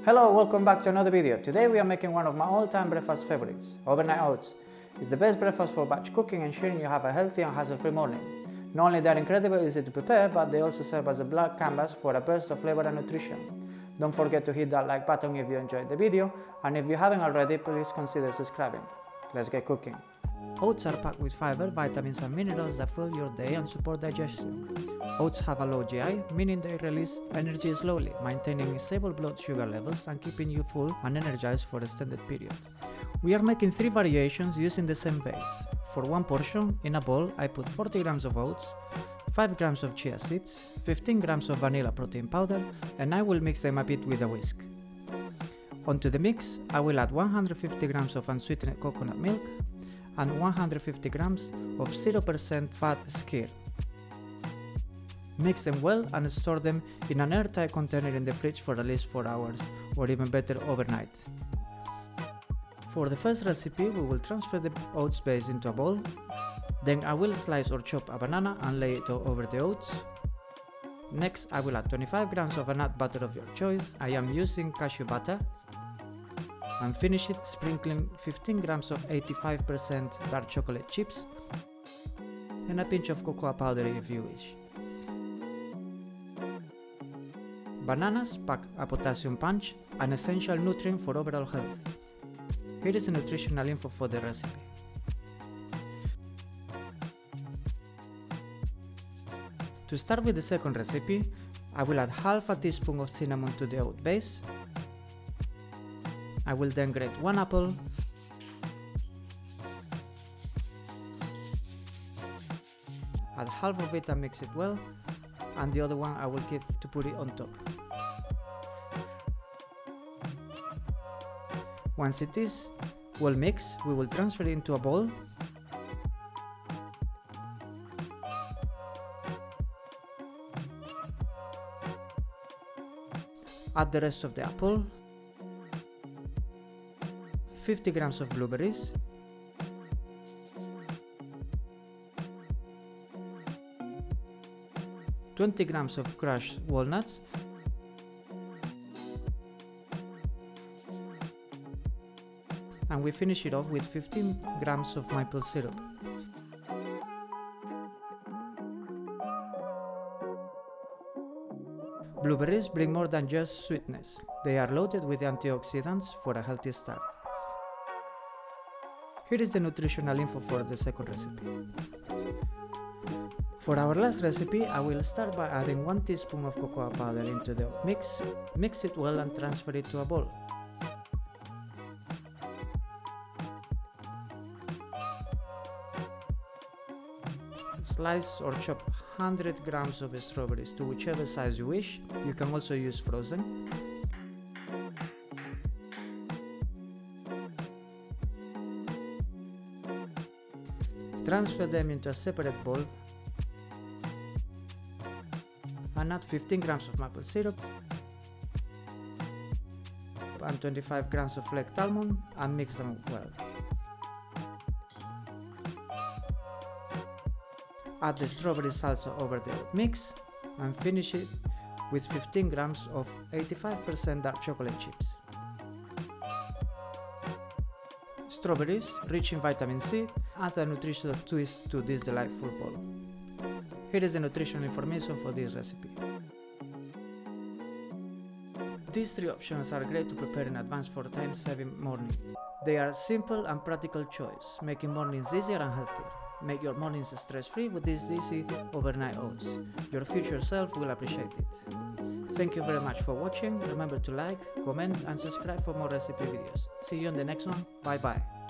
Hello, welcome back to another video. Today we are making one of my all-time breakfast favorites, overnight oats. It's the best breakfast for batch cooking, ensuring you have a healthy and hassle-free morning. Not only they're incredibly easy to prepare, but they also serve as a blank canvas for a burst of flavor and nutrition. Don't forget to hit that like button if you enjoyed the video, and if you haven't already, please consider subscribing. Let's get cooking. Oats are packed with fiber, vitamins and minerals that fuel your day and support digestion. Oats have a low GI, meaning they release energy slowly, maintaining stable blood sugar levels and keeping you full and energized for an extended period. We are making 3 variations using the same base. For one portion, in a bowl, I put 40 grams of oats, 5 grams of chia seeds, 15 grams of vanilla protein powder, and I will mix them a bit with a whisk. Onto the mix, I will add 150 grams of unsweetened coconut milk and 150 grams of 0% fat skyr. Mix them well and store them in an airtight container in the fridge for at least 4 hours, or even better, overnight. For the first recipe, we will transfer the oats base into a bowl. Then I will slice or chop a banana and lay it over the oats. Next, I will add 25 grams of a nut butter of your choice. I am using cashew butter. And finish it sprinkling 15 grams of 85% dark chocolate chips and a pinch of cocoa powder if you wish. Bananas pack a potassium punch, an essential nutrient for overall health. Here is the nutritional info for the recipe. To start with the second recipe, I will add half a teaspoon of cinnamon to the oat base. I will then grate 1 apple, add half of it and mix it well, and the other one I will keep to put it on top. Once it is well mixed, we will transfer it into a bowl. Add the rest of the apple, 50 grams of blueberries, $20 grams of crushed walnuts, and we finish it off with 15 grams of maple syrup. Blueberries bring more than just sweetness. They are loaded with antioxidants for a healthy start. Here is the nutritional info for the second recipe. For our last recipe, I will start by adding 1 teaspoon of cocoa powder into the oat mix. Mix it well and transfer it to a bowl. Slice or chop 100 grams of strawberries to whichever size you wish. You can also use frozen. Transfer them into a separate bowl and add 15 grams of maple syrup and 25 grams of flaked almond and mix them well. Add the strawberry salsa over the oat mix and finish it with 15 grams of 85% dark chocolate chips. Strawberries, rich in vitamin C, add a nutritional twist to this delightful bowl. Here is the nutritional information for this recipe. These 3 options are great to prepare in advance for a time-saving morning. They are simple and practical choice, making mornings easier and healthier. Make your mornings stress-free with these easy overnight oats. Your future self will appreciate it. Thank you very much for watching. Remember to like, comment and subscribe for more recipe videos. See you on the next one. Bye bye.